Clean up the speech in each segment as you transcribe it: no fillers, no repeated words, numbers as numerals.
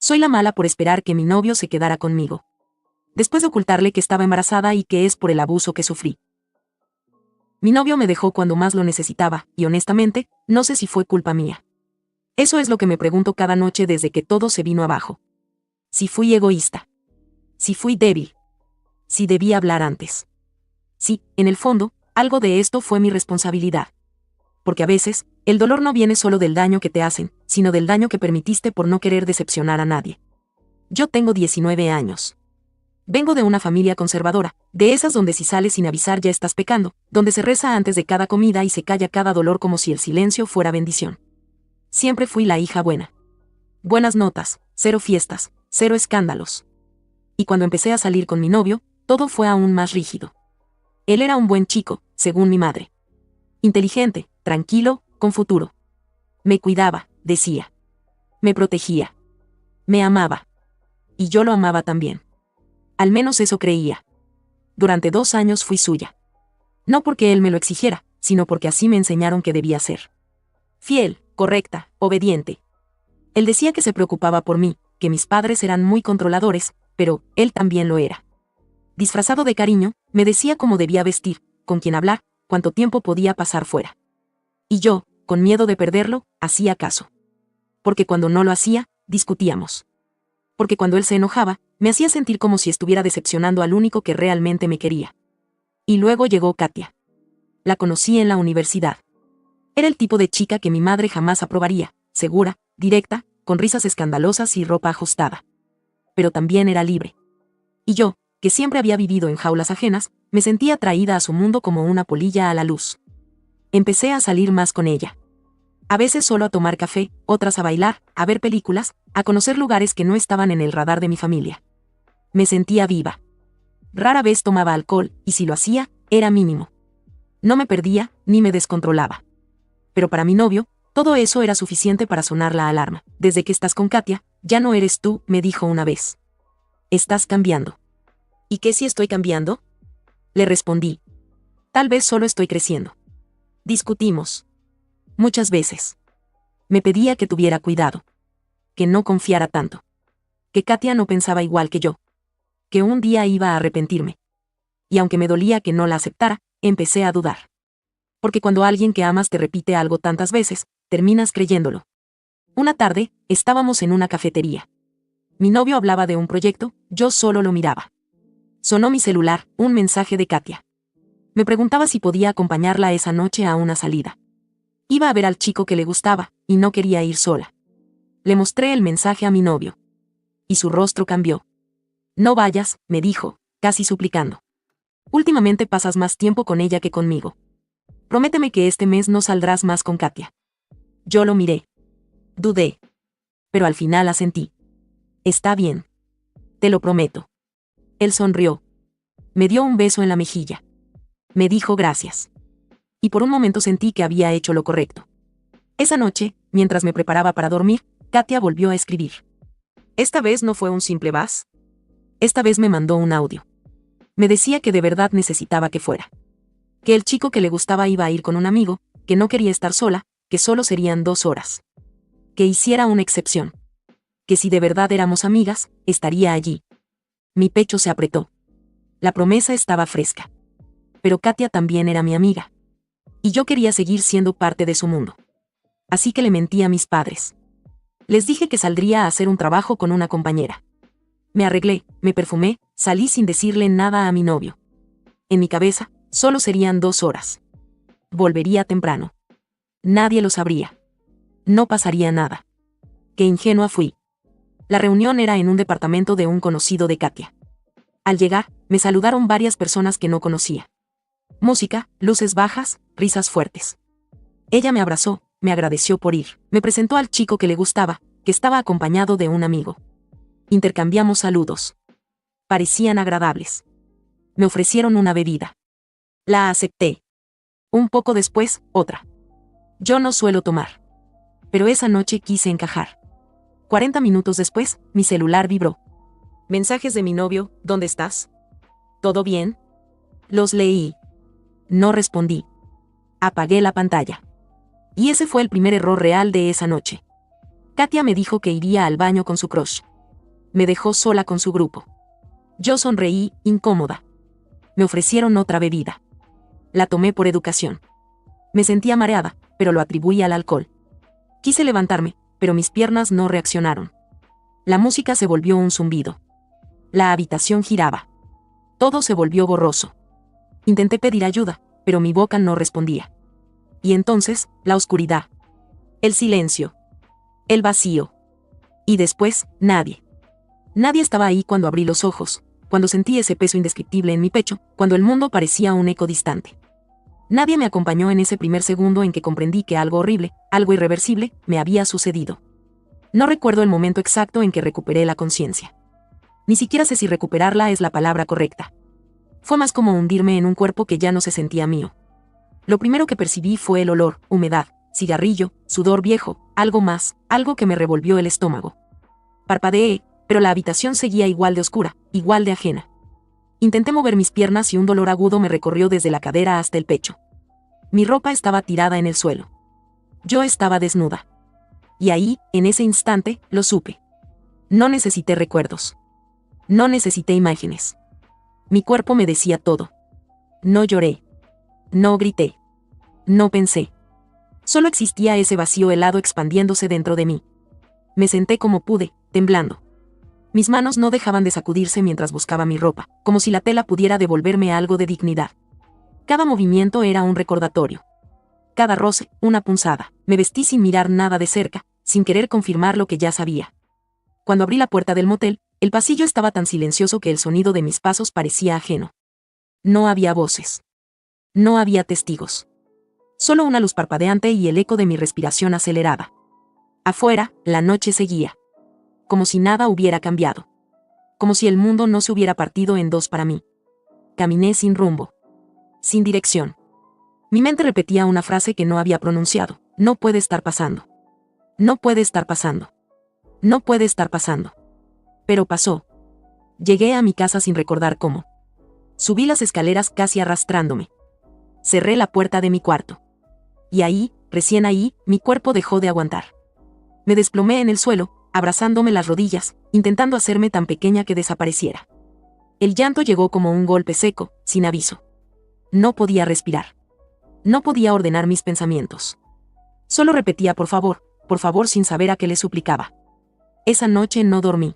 Soy la mala por esperar que mi novio se quedara conmigo. Después de ocultarle que estaba embarazada y que es por el abuso que sufrí. Mi novio me dejó cuando más lo necesitaba, y honestamente, no sé si fue culpa mía. Eso es lo que me pregunto cada noche desde que todo se vino abajo. Si fui egoísta. Si fui débil. Si debí hablar antes. Sí, en el fondo, algo de esto fue mi responsabilidad. Porque a veces, el dolor no viene solo del daño que te hacen, sino del daño que permitiste por no querer decepcionar a nadie. Yo tengo 19 años. Vengo de una familia conservadora, de esas donde si sales sin avisar ya estás pecando, donde se reza antes de cada comida y se calla cada dolor como si el silencio fuera bendición. Siempre fui la hija buena. Buenas notas, cero fiestas, cero escándalos. Y cuando empecé a salir con mi novio, todo fue aún más rígido. Él era un buen chico, según mi madre. Inteligente, tranquilo, con futuro. Me cuidaba, decía. Me protegía. Me amaba. Y yo lo amaba también. Al menos eso creía. Durante 2 años fui suya. No porque él me lo exigiera, sino porque así me enseñaron que debía ser. Fiel, correcta, obediente. Él decía que se preocupaba por mí, que mis padres eran muy controladores, pero él también lo era. Disfrazado de cariño, me decía cómo debía vestir, con quién hablar, cuánto tiempo podía pasar fuera. Y yo, con miedo de perderlo, hacía caso. Porque cuando no lo hacía, discutíamos. Porque cuando él se enojaba, me hacía sentir como si estuviera decepcionando al único que realmente me quería. Y luego llegó Katia. La conocí en la universidad. Era el tipo de chica que mi madre jamás aprobaría, segura, directa, con risas escandalosas y ropa ajustada. Pero también era libre. Y yo, que siempre había vivido en jaulas ajenas, me sentía atraída a su mundo como una polilla a la luz. Empecé a salir más con ella. A veces solo a tomar café, otras a bailar, a ver películas, a conocer lugares que no estaban en el radar de mi familia. Me sentía viva. Rara vez tomaba alcohol, y si lo hacía, era mínimo. No me perdía, ni me descontrolaba. Pero para mi novio, todo eso era suficiente para sonar la alarma. Desde que estás con Katia, ya no eres tú, me dijo una vez. Estás cambiando. ¿Y qué si estoy cambiando? Le respondí. Tal vez solo estoy creciendo. Discutimos. Muchas veces. Me pedía que tuviera cuidado. Que no confiara tanto. Que Katia no pensaba igual que yo. Que un día iba a arrepentirme. Y aunque me dolía que no la aceptara, empecé a dudar. Porque cuando alguien que amas te repite algo tantas veces, terminas creyéndolo. Una tarde, estábamos en una cafetería. Mi novio hablaba de un proyecto, yo solo lo miraba. Sonó mi celular, un mensaje de Katia. Me preguntaba si podía acompañarla esa noche a una salida. Iba a ver al chico que le gustaba, y no quería ir sola. Le mostré el mensaje a mi novio. Y su rostro cambió. No vayas, me dijo, casi suplicando. Últimamente pasas más tiempo con ella que conmigo. Prométeme que este mes no saldrás más con Katia. Yo lo miré. Dudé. Pero al final asentí. Está bien. Te lo prometo. Él sonrió. Me dio un beso en la mejilla. Me dijo gracias. Y por un momento sentí que había hecho lo correcto. Esa noche, mientras me preparaba para dormir, Katia volvió a escribir. Esta vez no fue un simple vas. Esta vez me mandó un audio. Me decía que de verdad necesitaba que fuera. Que el chico que le gustaba iba a ir con un amigo, que no quería estar sola, que solo serían 2 horas. Que hiciera una excepción. Que si de verdad éramos amigas, estaría allí. Mi pecho se apretó. La promesa estaba fresca. Pero Katia también era mi amiga. Y yo quería seguir siendo parte de su mundo. Así que le mentí a mis padres. Les dije que saldría a hacer un trabajo con una compañera. Me arreglé, me perfumé, salí sin decirle nada a mi novio. En mi cabeza, solo serían 2 horas. Volvería temprano. Nadie lo sabría. No pasaría nada. Qué ingenua fui. La reunión era en un departamento de un conocido de Katia. Al llegar, me saludaron varias personas que no conocía. Música, luces bajas, risas fuertes. Ella me abrazó, me agradeció por ir, me presentó al chico que le gustaba, que estaba acompañado de un amigo. Intercambiamos saludos. Parecían agradables. Me ofrecieron una bebida. La acepté. Un poco después, otra. Yo no suelo tomar. Pero esa noche quise encajar. 40 minutos después, mi celular vibró. Mensajes de mi novio, ¿dónde estás? ¿Todo bien? Los leí. No respondí. Apagué la pantalla. Y ese fue el primer error real de esa noche. Katia me dijo que iría al baño con su crush. Me dejó sola con su grupo. Yo sonreí, incómoda. Me ofrecieron otra bebida. La tomé por educación. Me sentía mareada, pero lo atribuí al alcohol. Quise levantarme, pero mis piernas no reaccionaron. La música se volvió un zumbido. La habitación giraba. Todo se volvió borroso. Intenté pedir ayuda, pero mi boca no respondía. Y entonces, la oscuridad. El silencio. El vacío. Y después, nadie. Nadie estaba ahí cuando abrí los ojos, cuando sentí ese peso indescriptible en mi pecho, cuando el mundo parecía un eco distante. Nadie me acompañó en ese primer segundo en que comprendí que algo horrible, algo irreversible, me había sucedido. No recuerdo el momento exacto en que recuperé la conciencia. Ni siquiera sé si recuperarla es la palabra correcta. Fue más como hundirme en un cuerpo que ya no se sentía mío. Lo primero que percibí fue el olor, humedad, cigarrillo, sudor viejo, algo más, algo que me revolvió el estómago. Parpadeé, pero la habitación seguía igual de oscura, igual de ajena. Intenté mover mis piernas y un dolor agudo me recorrió desde la cadera hasta el pecho. Mi ropa estaba tirada en el suelo. Yo estaba desnuda. Y ahí, en ese instante, lo supe. No necesité recuerdos. No necesité imágenes. Mi cuerpo me decía todo. No lloré. No grité. No pensé. Solo existía ese vacío helado expandiéndose dentro de mí. Me senté como pude, temblando. Mis manos no dejaban de sacudirse mientras buscaba mi ropa, como si la tela pudiera devolverme algo de dignidad. Cada movimiento era un recordatorio. Cada roce, una punzada. Me vestí sin mirar nada de cerca, sin querer confirmar lo que ya sabía. Cuando abrí la puerta del motel, el pasillo estaba tan silencioso que el sonido de mis pasos parecía ajeno. No había voces. No había testigos. Solo una luz parpadeante y el eco de mi respiración acelerada. Afuera, la noche seguía. Como si nada hubiera cambiado. Como si el mundo no se hubiera partido en dos para mí. Caminé sin rumbo. Sin dirección. Mi mente repetía una frase que no había pronunciado. No puede estar pasando. No puede estar pasando. No puede estar pasando. Pero pasó. Llegué a mi casa sin recordar cómo. Subí las escaleras casi arrastrándome. Cerré la puerta de mi cuarto. Y ahí, recién ahí, mi cuerpo dejó de aguantar. Me desplomé en el suelo, abrazándome las rodillas, intentando hacerme tan pequeña que desapareciera. El llanto llegó como un golpe seco, sin aviso. No podía respirar. No podía ordenar mis pensamientos. Solo repetía por favor, sin saber a qué le suplicaba. Esa noche no dormí.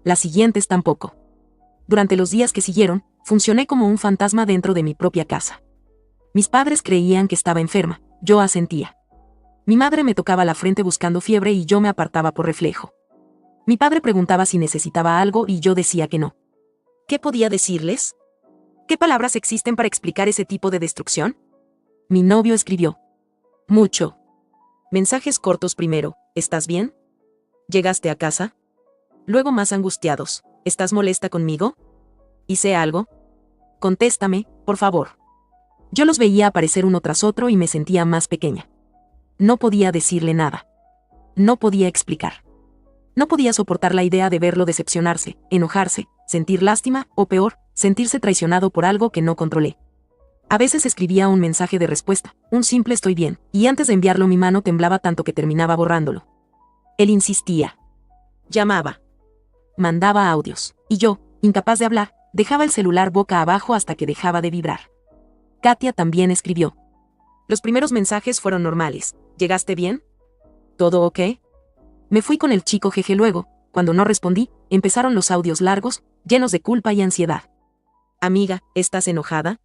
Las siguientes tampoco. Durante los días que siguieron, funcioné como un fantasma dentro de mi propia casa. Mis padres creían que estaba enferma, yo asentía. Mi madre me tocaba la frente buscando fiebre y yo me apartaba por reflejo. Mi padre preguntaba si necesitaba algo y yo decía que no. ¿Qué podía decirles? ¿Qué palabras existen para explicar ese tipo de destrucción? Mi novio escribió. Mucho. Mensajes cortos primero, ¿estás bien? ¿Llegaste a casa? Luego más angustiados, ¿estás molesta conmigo? ¿Hice algo? Contéstame, por favor. Yo los veía aparecer uno tras otro y me sentía más pequeña. No podía decirle nada. No podía explicar. No podía soportar la idea de verlo decepcionarse, enojarse, sentir lástima, o peor, sentirse traicionado por algo que no controlé. A veces escribía un mensaje de respuesta, un simple estoy bien, y antes de enviarlo mi mano temblaba tanto que terminaba borrándolo. Él insistía. Llamaba. Mandaba audios, y yo, incapaz de hablar, dejaba el celular boca abajo hasta que dejaba de vibrar. Katia también escribió. Los primeros mensajes fueron normales. ¿Llegaste bien? ¿Todo ok? Me fui con el chico jeje luego, cuando no respondí, empezaron los audios largos, llenos de culpa y ansiedad. Amiga, ¿estás enojada?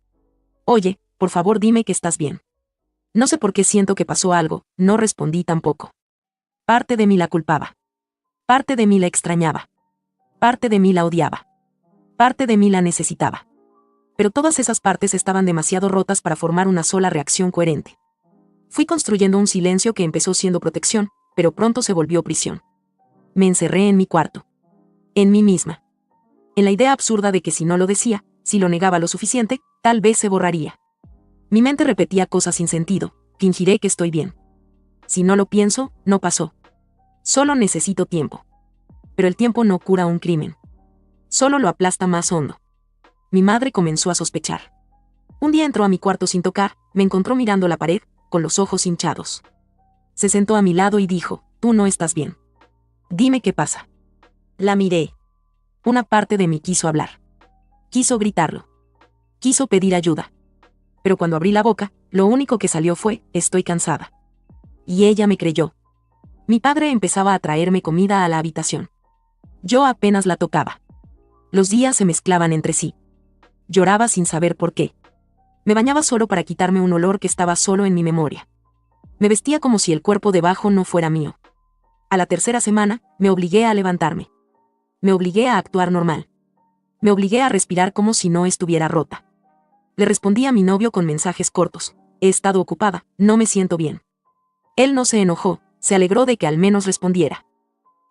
Oye, por favor dime que estás bien. No sé por qué siento que pasó algo, no respondí tampoco. Parte de mí la culpaba. Parte de mí la extrañaba. Parte de mí la odiaba. Parte de mí la necesitaba. Pero todas esas partes estaban demasiado rotas para formar una sola reacción coherente. Fui construyendo un silencio que empezó siendo protección, pero pronto se volvió prisión. Me encerré en mi cuarto. En mí misma. En la idea absurda de que si no lo decía, si lo negaba lo suficiente, tal vez se borraría. Mi mente repetía cosas sin sentido, fingiré que estoy bien. Si no lo pienso, no pasó. Solo necesito tiempo. Pero el tiempo no cura un crimen. Solo lo aplasta más hondo. Mi madre comenzó a sospechar. Un día entró a mi cuarto sin tocar, me encontró mirando la pared, con los ojos hinchados. Se sentó a mi lado y dijo, tú no estás bien. Dime qué pasa. La miré. Una parte de mí quiso hablar. Quiso gritarlo. Quiso pedir ayuda. Pero cuando abrí la boca, lo único que salió fue, estoy cansada. Y ella me creyó. Mi padre empezaba a traerme comida a la habitación. Yo apenas la tocaba. Los días se mezclaban entre sí. Lloraba sin saber por qué. Me bañaba solo para quitarme un olor que estaba solo en mi memoria. Me vestía como si el cuerpo debajo no fuera mío. A la tercera semana, me obligué a levantarme. Me obligué a actuar normal. Me obligué a respirar como si no estuviera rota. Le respondí a mi novio con mensajes cortos. He estado ocupada, no me siento bien. Él no se enojó, se alegró de que al menos respondiera.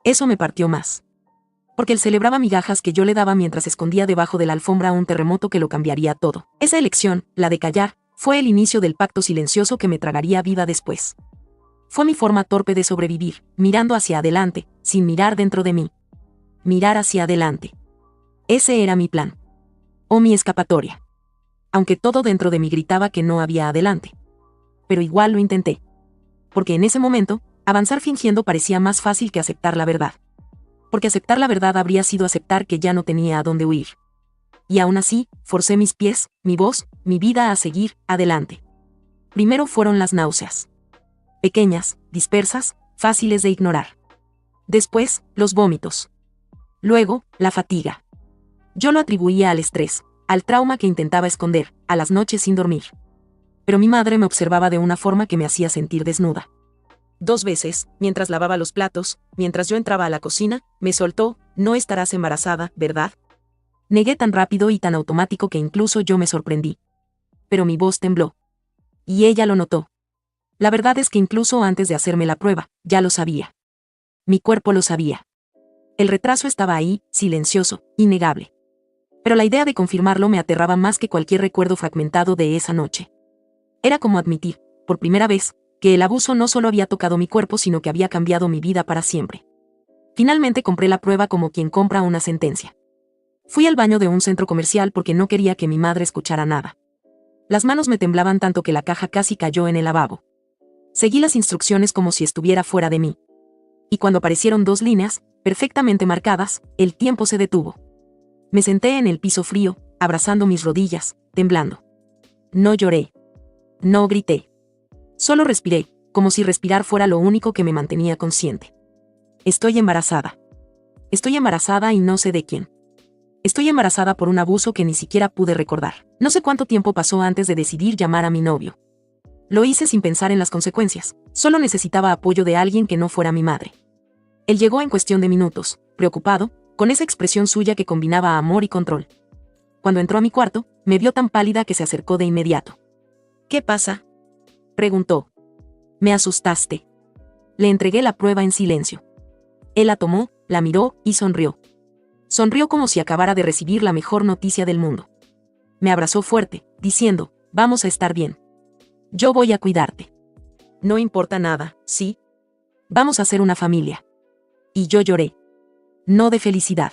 Eso me partió más. Porque él celebraba migajas que yo le daba mientras escondía debajo de la alfombra un terremoto que lo cambiaría todo. Esa elección, la de callar, fue el inicio del pacto silencioso que me tragaría viva después. Fue mi forma torpe de sobrevivir, mirando hacia adelante, sin mirar dentro de mí. Mirar hacia adelante. Ese era mi plan. O mi escapatoria. Aunque todo dentro de mí gritaba que no había adelante. Pero igual lo intenté. Porque en ese momento, avanzar fingiendo parecía más fácil que aceptar la verdad. Porque aceptar la verdad habría sido aceptar que ya no tenía a dónde huir. Y aún así, forcé mis pies, mi voz, mi vida a seguir adelante. Primero fueron las náuseas. Pequeñas, dispersas, fáciles de ignorar. Después, los vómitos. Luego, la fatiga. Yo lo atribuía al estrés, al trauma que intentaba esconder, a las noches sin dormir. Pero mi madre me observaba de una forma que me hacía sentir desnuda. 2 veces, mientras lavaba los platos, mientras yo entraba a la cocina, me soltó, no estarás embarazada, ¿verdad? Negué tan rápido y tan automático que incluso yo me sorprendí. Pero mi voz tembló. Y ella lo notó. La verdad es que incluso antes de hacerme la prueba, ya lo sabía. Mi cuerpo lo sabía. El retraso estaba ahí, silencioso, innegable. Pero la idea de confirmarlo me aterraba más que cualquier recuerdo fragmentado de esa noche. Era como admitir, por primera vez, que el abuso no solo había tocado mi cuerpo sino que había cambiado mi vida para siempre. Finalmente compré la prueba como quien compra una sentencia. Fui al baño de un centro comercial porque no quería que mi madre escuchara nada. Las manos me temblaban tanto que la caja casi cayó en el lavabo. Seguí las instrucciones como si estuviera fuera de mí. Y cuando aparecieron 2 líneas, perfectamente marcadas, el tiempo se detuvo. Me senté en el piso frío, abrazando mis rodillas, temblando. No lloré. No grité. Solo respiré, como si respirar fuera lo único que me mantenía consciente. Estoy embarazada. Estoy embarazada y no sé de quién. Estoy embarazada por un abuso que ni siquiera pude recordar. No sé cuánto tiempo pasó antes de decidir llamar a mi novio. Lo hice sin pensar en las consecuencias, solo necesitaba apoyo de alguien que no fuera mi madre. Él llegó en cuestión de minutos, preocupado, con esa expresión suya que combinaba amor y control. Cuando entró a mi cuarto, me vio tan pálida que se acercó de inmediato. ¿Qué pasa?, preguntó. Me asustaste. Le entregué la prueba en silencio. Él la tomó, la miró y sonrió. Sonrió como si acabara de recibir la mejor noticia del mundo. Me abrazó fuerte, diciendo, vamos a estar bien. Yo voy a cuidarte. No importa nada, ¿sí? Vamos a ser una familia. Y yo lloré. No de felicidad.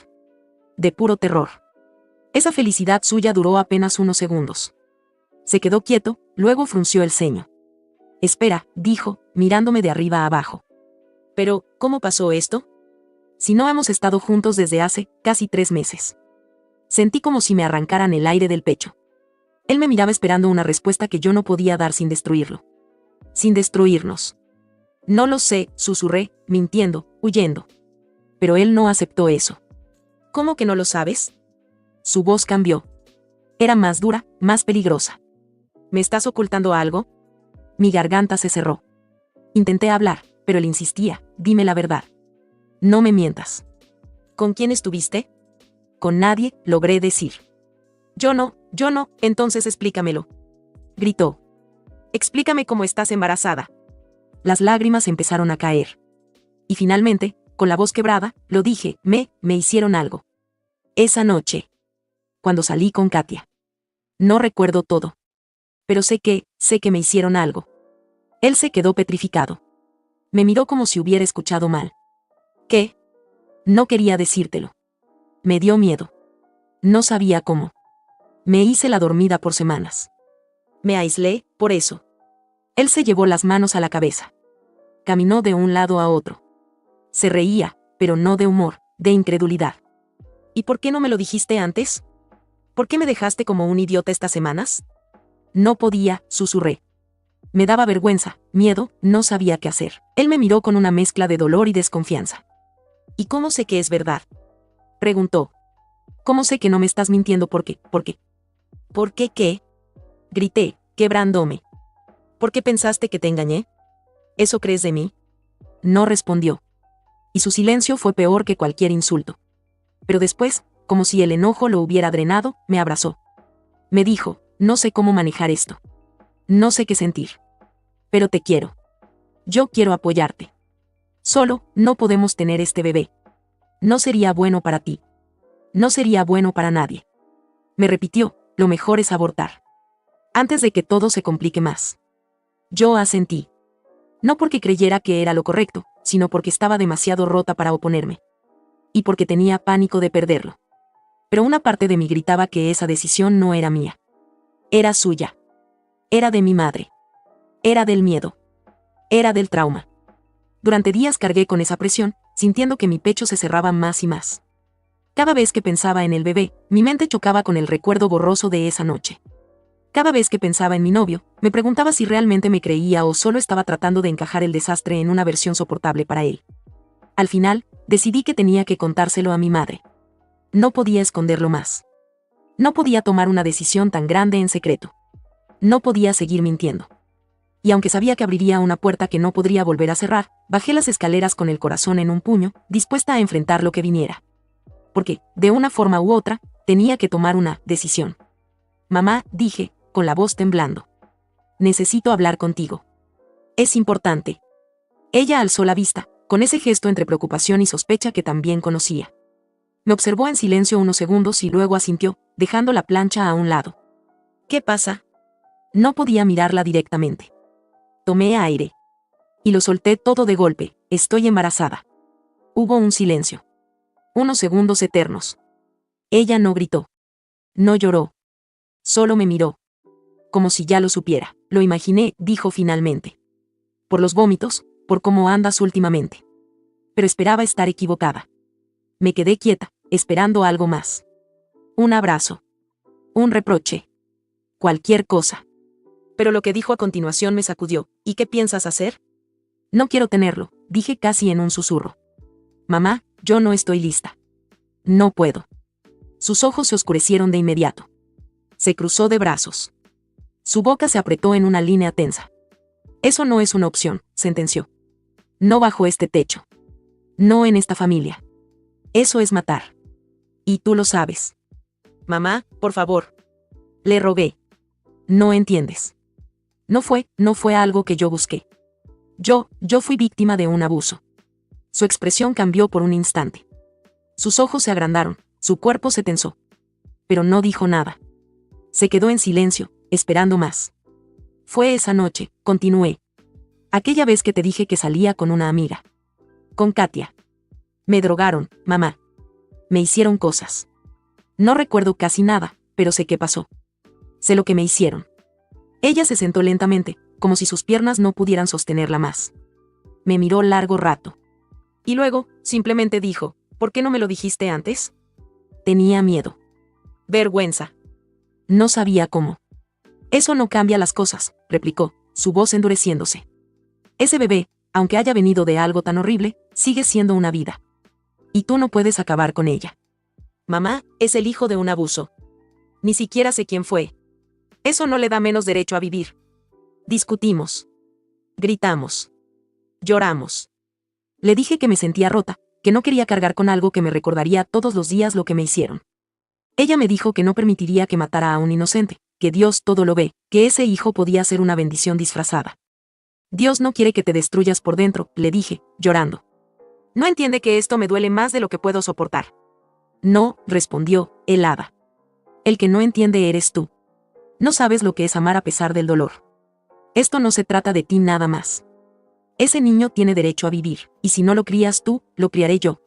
De puro terror. Esa felicidad suya duró apenas unos segundos. Se quedó quieto, luego frunció el ceño. Espera, dijo, mirándome de arriba a abajo. Pero, ¿cómo pasó esto? Si no hemos estado juntos desde hace casi 3 meses. Sentí como si me arrancaran el aire del pecho. Él me miraba esperando una respuesta que yo no podía dar sin destruirlo. Sin destruirnos. No lo sé, susurré, mintiendo, huyendo. Pero él no aceptó eso. ¿Cómo que no lo sabes? Su voz cambió. Era más dura, más peligrosa. ¿Me estás ocultando algo? Mi garganta se cerró. Intenté hablar, pero él insistía, dime la verdad. No me mientas. ¿Con quién estuviste? Con nadie, logré decir. Yo no, entonces explícamelo. Gritó. Explícame cómo estás embarazada. Las lágrimas empezaron a caer. Y finalmente, con la voz quebrada, lo dije, me hicieron algo. Esa noche. Cuando salí con Katia. No recuerdo todo. Pero sé que me hicieron algo. Él se quedó petrificado. Me miró como si hubiera escuchado mal. ¿Qué? No quería decírtelo. Me dio miedo. No sabía cómo. Me hice la dormida por semanas. Me aislé, por eso. Él se llevó las manos a la cabeza. Caminó de un lado a otro. Se reía, pero no de humor, de incredulidad. ¿Y por qué no me lo dijiste antes? ¿Por qué me dejaste como un idiota estas semanas? No podía, susurré. Me daba vergüenza, miedo, no sabía qué hacer. Él me miró con una mezcla de dolor y desconfianza. ¿Y cómo sé que es verdad?, preguntó. ¿Cómo sé que no me estás mintiendo? ¿Por qué? ¿Por qué? ¿Por qué qué? Grité, quebrándome. ¿Por qué pensaste que te engañé? ¿Eso crees de mí? No respondió. Y su silencio fue peor que cualquier insulto. Pero después, como si el enojo lo hubiera drenado, me abrazó. Me dijo, no sé cómo manejar esto. No sé qué sentir. Pero te quiero. Yo quiero apoyarte. Solo, no podemos tener este bebé. No sería bueno para ti. No sería bueno para nadie. Me repitió, lo mejor es abortar. Antes de que todo se complique más. Yo asentí. No porque creyera que era lo correcto, sino porque estaba demasiado rota para oponerme. Y porque tenía pánico de perderlo. Pero una parte de mí gritaba que esa decisión no era mía. Era suya. Era de mi madre. Era del miedo. Era del trauma. Durante días cargué con esa presión, sintiendo que mi pecho se cerraba más y más. Cada vez que pensaba en el bebé, mi mente chocaba con el recuerdo borroso de esa noche. Cada vez que pensaba en mi novio, me preguntaba si realmente me creía o solo estaba tratando de encajar el desastre en una versión soportable para él. Al final, decidí que tenía que contárselo a mi madre. No podía esconderlo más. No podía tomar una decisión tan grande en secreto. No podía seguir mintiendo. Y aunque sabía que abriría una puerta que no podría volver a cerrar, bajé las escaleras con el corazón en un puño, dispuesta a enfrentar lo que viniera. Porque, de una forma u otra, tenía que tomar una decisión. Mamá, dije, con la voz temblando. Necesito hablar contigo. Es importante. Ella alzó la vista, con ese gesto entre preocupación y sospecha que también conocía. Me observó en silencio unos segundos y luego asintió, dejando la plancha a un lado. ¿Qué pasa? No podía mirarla directamente. Tomé aire. Y lo solté todo de golpe, estoy embarazada. Hubo un silencio. Unos segundos eternos. Ella no gritó. No lloró. Solo me miró. Como si ya lo supiera. Lo imaginé, dijo finalmente. Por los vómitos, por cómo andas últimamente. Pero esperaba estar equivocada. Me quedé quieta, esperando algo más. Un abrazo. Un reproche. Cualquier cosa. Pero lo que dijo a continuación me sacudió. ¿Y qué piensas hacer? No quiero tenerlo, dije casi en un susurro. Mamá, yo no estoy lista. No puedo. Sus ojos se oscurecieron de inmediato. Se cruzó de brazos. Su boca se apretó en una línea tensa. Eso no es una opción, sentenció. No bajo este techo. No en esta familia. Eso es matar. Y tú lo sabes. Mamá, por favor. Le rogué. No entiendes. No fue algo que yo busqué. Yo fui víctima de un abuso. Su expresión cambió por un instante. Sus ojos se agrandaron, su cuerpo se tensó. Pero no dijo nada. Se quedó en silencio, esperando más. Fue esa noche, continué. Aquella vez que te dije que salía con una amiga. Con Katia. Me drogaron, mamá. Me hicieron cosas. No recuerdo casi nada, pero sé qué pasó. Sé lo que me hicieron. Ella se sentó lentamente, como si sus piernas no pudieran sostenerla más. Me miró largo rato. Y luego, simplemente dijo, ¿por qué no me lo dijiste antes? Tenía miedo. Vergüenza. No sabía cómo. Eso no cambia las cosas, replicó, su voz endureciéndose. Ese bebé, aunque haya venido de algo tan horrible, sigue siendo una vida. Y tú no puedes acabar con ella. Mamá, es el hijo de un abuso. Ni siquiera sé quién fue. Eso no le da menos derecho a vivir. Discutimos. Gritamos. Lloramos. Le dije que me sentía rota, que no quería cargar con algo que me recordaría todos los días lo que me hicieron. Ella me dijo que no permitiría que matara a un inocente, que Dios todo lo ve, que ese hijo podía ser una bendición disfrazada. Dios no quiere que te destruyas por dentro, le dije, llorando. No entiende que esto me duele más de lo que puedo soportar. No, respondió, helada. El que no entiende eres tú. No sabes lo que es amar a pesar del dolor. Esto no se trata de ti nada más. Ese niño tiene derecho a vivir, y si no lo crías tú, lo criaré yo.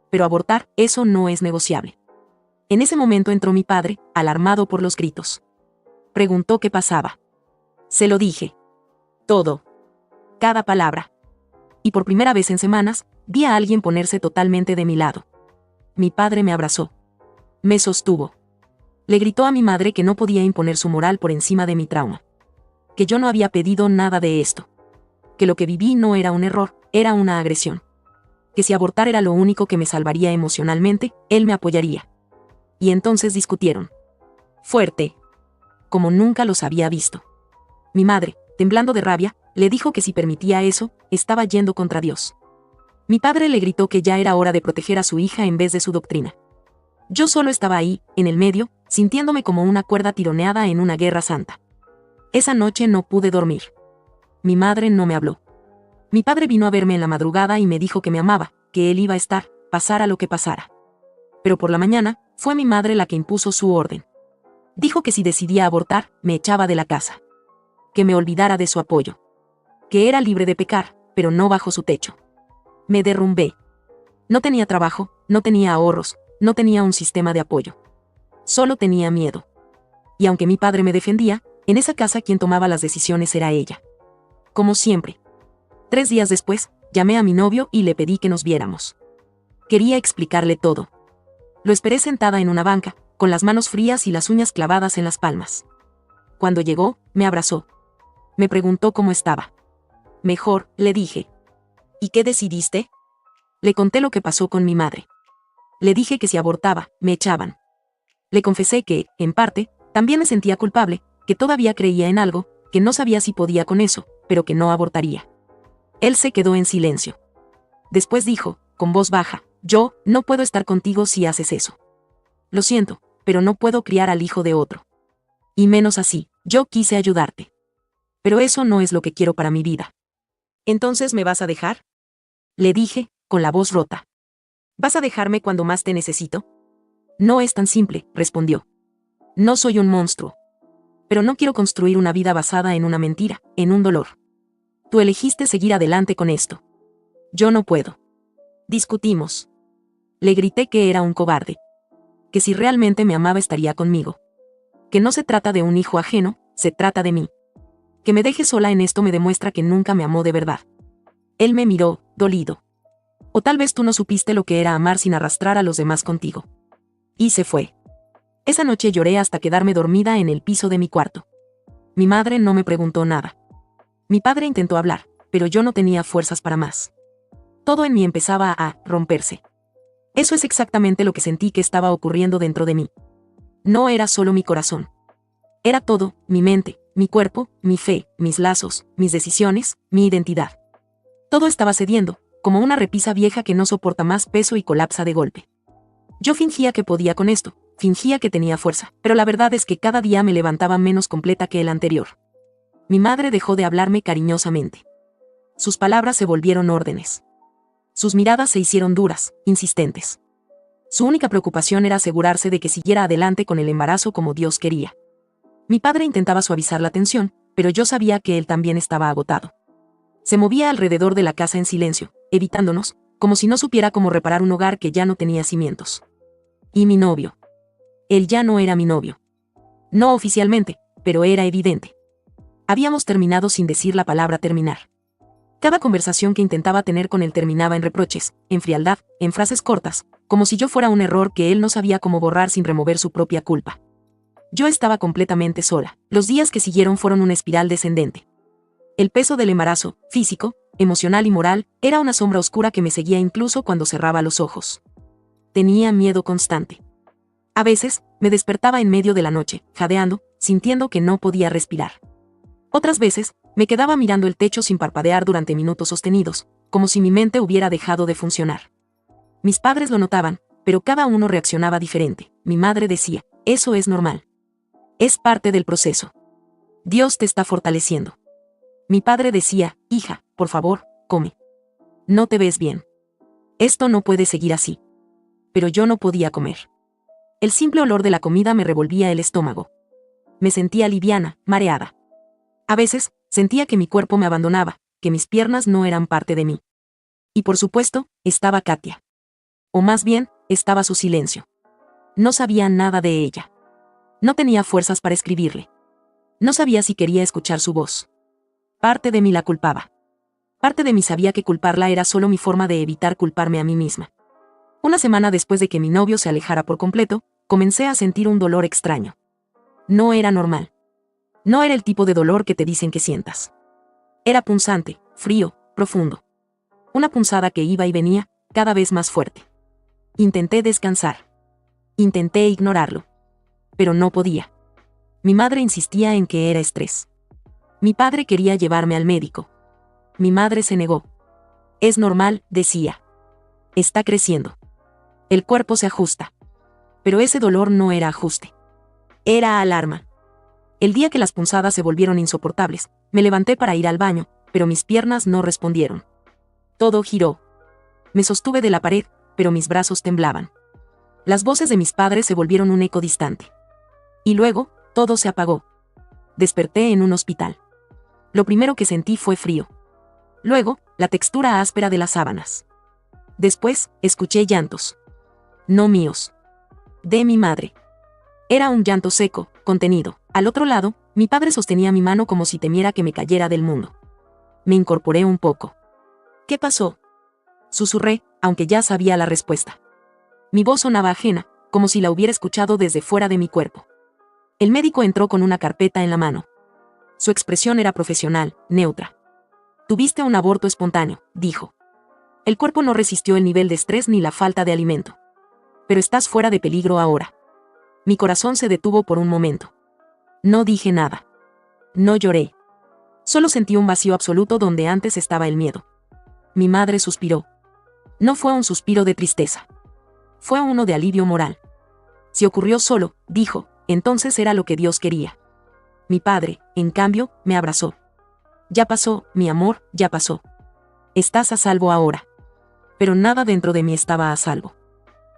Pero abortar, eso no es negociable. En ese momento entró mi padre, alarmado por los gritos. Preguntó qué pasaba. Se lo dije. Todo. Cada palabra. Y por primera vez en semanas, vi a alguien ponerse totalmente de mi lado. mi padre me abrazó. Me sostuvo. Le gritó a mi madre que no podía imponer su moral por encima de mi trauma. Que yo no había pedido nada de esto. Que lo que viví no era un error, era una agresión. Que si abortar era lo único que me salvaría emocionalmente, él me apoyaría. Y entonces discutieron. Fuerte. Como nunca los había visto. Mi madre, temblando de rabia, le dijo que si permitía eso, estaba yendo contra Dios. Mi padre le gritó que ya era hora de proteger a su hija en vez de su doctrina. Yo solo estaba ahí, en el medio, sintiéndome como una cuerda tironeada en una guerra santa. Esa noche no pude dormir. Mi madre no me habló. Mi padre vino a verme en la madrugada y me dijo que me amaba, que él iba a estar, pasara lo que pasara. Pero por la mañana, fue mi madre la que impuso su orden. Dijo que si decidía abortar, me echaba de la casa. Que me olvidara de su apoyo. Que era libre de pecar, pero no bajo su techo. Me derrumbé. No tenía trabajo, no tenía ahorros, no tenía un sistema de apoyo. Solo tenía miedo. Y aunque mi padre me defendía, en esa casa quien tomaba las decisiones era ella. Como siempre. 3 días después, llamé a mi novio y le pedí que nos viéramos. Quería explicarle todo. Lo esperé sentada en una banca, con las manos frías y las uñas clavadas en las palmas. Cuando llegó, me abrazó. Me preguntó cómo estaba. Mejor, le dije. ¿Y qué decidiste? Le conté lo que pasó con mi madre. Le dije que si abortaba, me echaban. Le confesé que, en parte, también me sentía culpable, que todavía creía en algo, que no sabía si podía con eso, pero que no abortaría. Él se quedó en silencio. Después dijo, con voz baja, yo no puedo estar contigo si haces eso. Lo siento, pero no puedo criar al hijo de otro. Y menos así, yo quise ayudarte. Pero eso no es lo que quiero para mi vida. ¿Entonces me vas a dejar? Le dije, con la voz rota. ¿Vas a dejarme cuando más te necesito? No es tan simple, respondió. No soy un monstruo. Pero no quiero construir una vida basada en una mentira, en un dolor. Tú elegiste seguir adelante con esto. Yo no puedo. Discutimos. Le grité que era un cobarde. Que si realmente me amaba estaría conmigo. Que no se trata de un hijo ajeno, se trata de mí. Que me deje sola en esto me demuestra que nunca me amó de verdad. Él me miró, dolido. O tal vez tú no supiste lo que era amar sin arrastrar a los demás contigo. Y se fue. Esa noche lloré hasta quedarme dormida en el piso de mi cuarto. Mi madre no me preguntó nada. Mi padre intentó hablar, pero yo no tenía fuerzas para más. Todo en mí empezaba a romperse. Eso es exactamente lo que sentí que estaba ocurriendo dentro de mí. No era solo mi corazón. Era todo, mi mente, mi cuerpo, mi fe, mis lazos, mis decisiones, mi identidad. Todo estaba cediendo, como una repisa vieja que no soporta más peso y colapsa de golpe. Yo fingía que podía con esto, fingía que tenía fuerza, pero la verdad es que cada día me levantaba menos completa que el anterior. Mi madre dejó de hablarme cariñosamente. Sus palabras se volvieron órdenes. Sus miradas se hicieron duras, insistentes. Su única preocupación era asegurarse de que siguiera adelante con el embarazo como Dios quería. Mi padre intentaba suavizar la tensión, pero yo sabía que él también estaba agotado. Se movía alrededor de la casa en silencio, evitándonos, como si no supiera cómo reparar un hogar que ya no tenía cimientos. Y mi novio. Él ya no era mi novio. No oficialmente, pero era evidente. Habíamos terminado sin decir la palabra terminar. Cada conversación que intentaba tener con él terminaba en reproches, en frialdad, en frases cortas, como si yo fuera un error que él no sabía cómo borrar sin remover su propia culpa. Yo estaba completamente sola. Los días que siguieron fueron una espiral descendente. El peso del embarazo, físico, emocional y moral, era una sombra oscura que me seguía incluso cuando cerraba los ojos. Tenía miedo constante. A veces, me despertaba en medio de la noche, jadeando, sintiendo que no podía respirar. Otras veces, me quedaba mirando el techo sin parpadear durante minutos sostenidos, como si mi mente hubiera dejado de funcionar. Mis padres lo notaban, pero cada uno reaccionaba diferente. Mi madre decía, eso es normal. Es parte del proceso. Dios te está fortaleciendo. Mi padre decía, hija, por favor, come. No te ves bien. Esto no puede seguir así. Pero yo no podía comer. El simple olor de la comida me revolvía el estómago. Me sentía liviana, mareada. A veces, sentía que mi cuerpo me abandonaba, que mis piernas no eran parte de mí. Y por supuesto, estaba Katia. O más bien, estaba su silencio. No sabía nada de ella. No tenía fuerzas para escribirle. No sabía si quería escuchar su voz. Parte de mí la culpaba. Parte de mí sabía que culparla era solo mi forma de evitar culparme a mí misma. Una semana después de que mi novio se alejara por completo, comencé a sentir un dolor extraño. No era normal. No era el tipo de dolor que te dicen que sientas. Era punzante, frío, profundo. Una punzada que iba y venía, cada vez más fuerte. Intenté descansar. Intenté ignorarlo. Pero no podía. Mi madre insistía en que era estrés. Mi padre quería llevarme al médico. Mi madre se negó. Es normal, decía. Está creciendo. El cuerpo se ajusta. Pero ese dolor no era ajuste. Era alarma. El día que las punzadas se volvieron insoportables, me levanté para ir al baño, pero mis piernas no respondieron. Todo giró. Me sostuve de la pared, pero mis brazos temblaban. Las voces de mis padres se volvieron un eco distante. Y luego, todo se apagó. Desperté en un hospital. Lo primero que sentí fue frío. Luego, la textura áspera de las sábanas. Después, escuché llantos. No míos. De mi madre. Era un llanto seco, contenido. Al otro lado, mi padre sostenía mi mano como si temiera que me cayera del mundo. Me incorporé un poco. ¿Qué pasó? Susurré, aunque ya sabía la respuesta. Mi voz sonaba ajena, como si la hubiera escuchado desde fuera de mi cuerpo. El médico entró con una carpeta en la mano. Su expresión era profesional, neutra. Tuviste un aborto espontáneo, dijo. El cuerpo no resistió el nivel de estrés ni la falta de alimento. Pero estás fuera de peligro ahora. Mi corazón se detuvo por un momento. No dije nada. No lloré. Solo sentí un vacío absoluto donde antes estaba el miedo. Mi madre suspiró. No fue un suspiro de tristeza. Fue uno de alivio moral. Si ocurrió solo, dijo, entonces era lo que Dios quería. Mi padre, en cambio, me abrazó. Ya pasó, mi amor, ya pasó. Estás a salvo ahora. Pero nada dentro de mí estaba a salvo.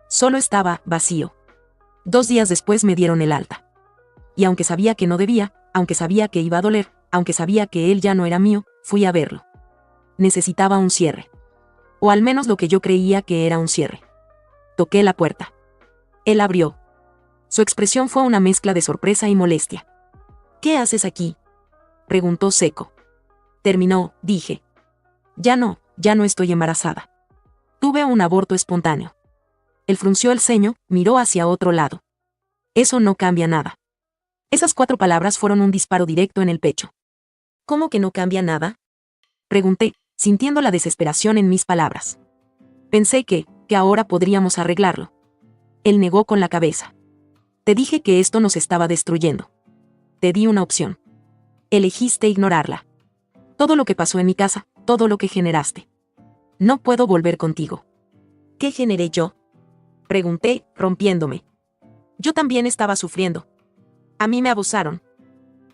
Solo estaba vacío. 2 días después me dieron el alta. Y aunque sabía que no debía, aunque sabía que iba a doler, aunque sabía que él ya no era mío, fui a verlo. Necesitaba un cierre. O al menos lo que yo creía que era un cierre. Toqué la puerta. Él abrió. Su expresión fue una mezcla de sorpresa y molestia. ¿Qué haces aquí?, preguntó seco. Terminó, dije. Ya no estoy embarazada. Tuve un aborto espontáneo. Él frunció el ceño, miró hacia otro lado. Eso no cambia nada. Esas 4 palabras fueron un disparo directo en el pecho. ¿Cómo que no cambia nada?, pregunté, sintiendo la desesperación en mis palabras. Pensé que ahora podríamos arreglarlo. Él negó con la cabeza. Te dije que esto nos estaba destruyendo. Te di una opción. Elegiste ignorarla. Todo lo que pasó en mi casa, todo lo que generaste. No puedo volver contigo. ¿Qué generé yo?, pregunté, rompiéndome. Yo también estaba sufriendo. A mí me abusaron.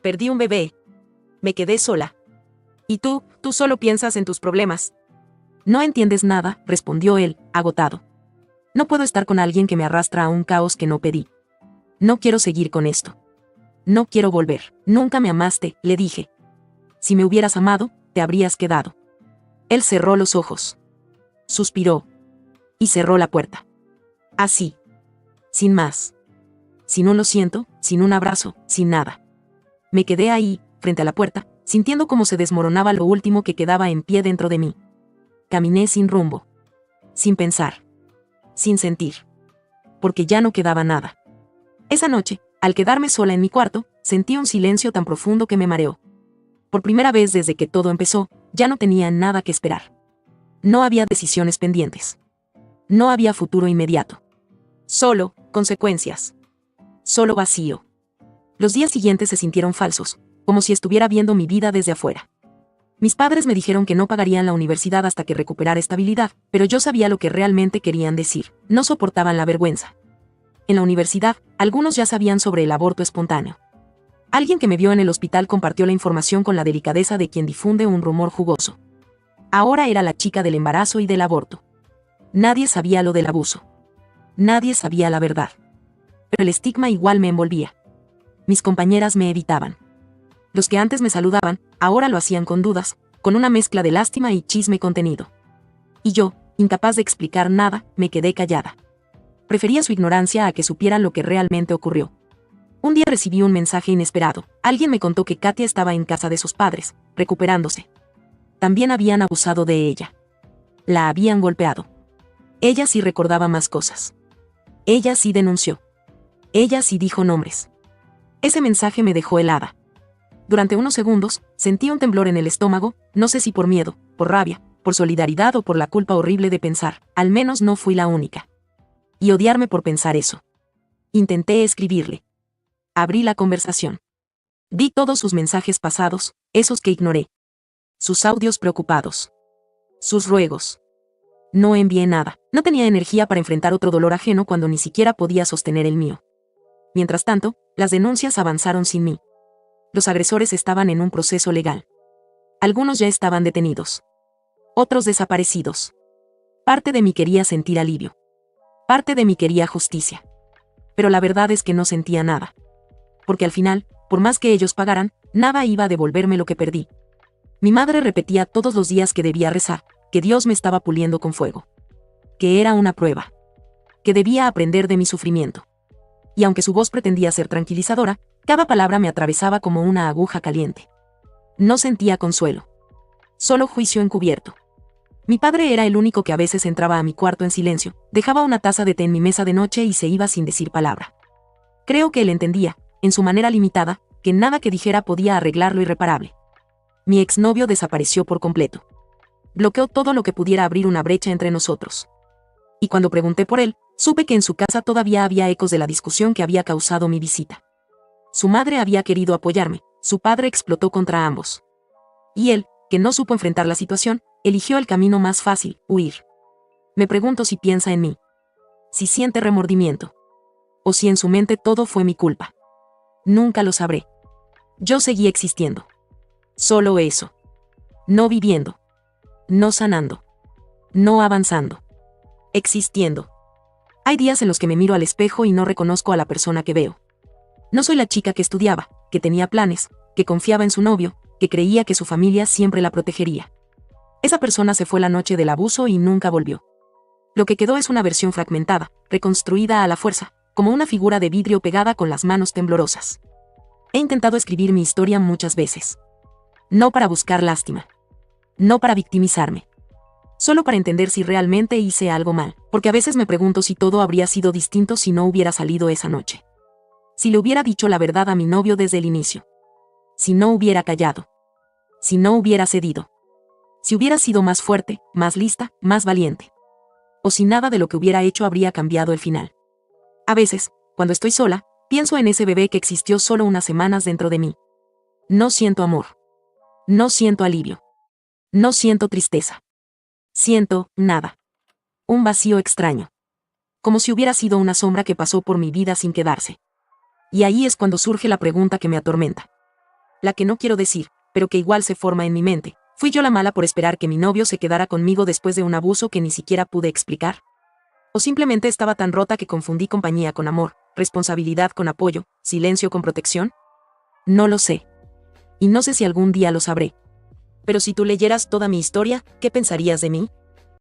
Perdí un bebé. Me quedé sola. Y tú solo piensas en tus problemas. No entiendes nada, respondió él, agotado. No puedo estar con alguien que me arrastra a un caos que no pedí. No quiero seguir con esto. No quiero volver. Nunca me amaste, le dije. Si me hubieras amado, te habrías quedado. Él cerró los ojos. Suspiró. Y cerró la puerta. Así. Sin más. Sin un lo siento, sin un abrazo, sin nada. Me quedé ahí, frente a la puerta, sintiendo cómo se desmoronaba lo último que quedaba en pie dentro de mí. Caminé sin rumbo. Sin pensar. Sin sentir. Porque ya no quedaba nada. Esa noche, al quedarme sola en mi cuarto, sentí un silencio tan profundo que me mareó. Por primera vez desde que todo empezó, ya no tenía nada que esperar. No había decisiones pendientes. No había futuro inmediato. Solo consecuencias. Solo vacío. Los días siguientes se sintieron falsos, como si estuviera viendo mi vida desde afuera. Mis padres me dijeron que no pagarían la universidad hasta que recuperara estabilidad, pero yo sabía lo que realmente querían decir. No soportaban la vergüenza. En la universidad, algunos ya sabían sobre el aborto espontáneo. Alguien que me vio en el hospital compartió la información con la delicadeza de quien difunde un rumor jugoso. Ahora era la chica del embarazo y del aborto. Nadie sabía lo del abuso. Nadie sabía la verdad. Pero el estigma igual me envolvía. Mis compañeras me evitaban. Los que antes me saludaban, ahora lo hacían con dudas, con una mezcla de lástima y chisme contenido. Y yo, incapaz de explicar nada, me quedé callada. Prefería su ignorancia a que supieran lo que realmente ocurrió. Un día recibí un mensaje inesperado. Alguien me contó que Katia estaba en casa de sus padres, recuperándose. También habían abusado de ella. La habían golpeado. Ella sí recordaba más cosas. Ella sí denunció. Ella sí dijo nombres. Ese mensaje me dejó helada. Durante unos segundos, sentí un temblor en el estómago, no sé si por miedo, por rabia, por solidaridad o por la culpa horrible de pensar, al menos no fui la única. Y odiarme por pensar eso. Intenté escribirle. Abrí la conversación. Vi todos sus mensajes pasados, esos que ignoré. Sus audios preocupados. Sus ruegos. No envié nada. No tenía energía para enfrentar otro dolor ajeno cuando ni siquiera podía sostener el mío. Mientras tanto, las denuncias avanzaron sin mí. Los agresores estaban en un proceso legal. Algunos ya estaban detenidos. Otros desaparecidos. Parte de mí quería sentir alivio. Parte de mí quería justicia. Pero la verdad es que no sentía nada. Porque al final, por más que ellos pagaran, nada iba a devolverme lo que perdí. Mi madre repetía todos los días que debía rezar, que Dios me estaba puliendo con fuego. Que era una prueba. Que debía aprender de mi sufrimiento. Y aunque su voz pretendía ser tranquilizadora, cada palabra me atravesaba como una aguja caliente. No sentía consuelo. Solo juicio encubierto. Mi padre era el único que a veces entraba a mi cuarto en silencio, dejaba una taza de té en mi mesa de noche y se iba sin decir palabra. Creo que él entendía, en su manera limitada, que nada que dijera podía arreglar lo irreparable. Mi exnovio desapareció por completo. Bloqueó todo lo que pudiera abrir una brecha entre nosotros. Y cuando pregunté por él, supe que en su casa todavía había ecos de la discusión que había causado mi visita. Su madre había querido apoyarme, su padre explotó contra ambos. Y él, que no supo enfrentar la situación, eligió el camino más fácil, huir. Me pregunto si piensa en mí. Si siente remordimiento. O si en su mente todo fue mi culpa. Nunca lo sabré. Yo seguí existiendo. Solo eso. No viviendo. No sanando. No avanzando. Existiendo. Hay días en los que me miro al espejo y no reconozco a la persona que veo. No soy la chica que estudiaba, que tenía planes, que confiaba en su novio, que creía que su familia siempre la protegería. Esa persona se fue la noche del abuso y nunca volvió. Lo que quedó es una versión fragmentada, reconstruida a la fuerza, como una figura de vidrio pegada con las manos temblorosas. He intentado escribir mi historia muchas veces. No para buscar lástima. No para victimizarme. Solo para entender si realmente hice algo mal, porque a veces me pregunto si todo habría sido distinto si no hubiera salido esa noche. Si le hubiera dicho la verdad a mi novio desde el inicio. Si no hubiera callado. Si no hubiera cedido. Si hubiera sido más fuerte, más lista, más valiente. O si nada de lo que hubiera hecho habría cambiado el final. A veces, cuando estoy sola, pienso en ese bebé que existió solo unas semanas dentro de mí. No siento amor. No siento alivio. No siento tristeza. Siento nada. Un vacío extraño. Como si hubiera sido una sombra que pasó por mi vida sin quedarse. Y ahí es cuando surge la pregunta que me atormenta. La que no quiero decir, pero que igual se forma en mi mente. ¿Fui yo la mala por esperar que mi novio se quedara conmigo después de un abuso que ni siquiera pude explicar? ¿O simplemente estaba tan rota que confundí compañía con amor, responsabilidad con apoyo, silencio con protección? No lo sé. Y no sé si algún día lo sabré. Pero si tú leyeras toda mi historia, ¿qué pensarías de mí?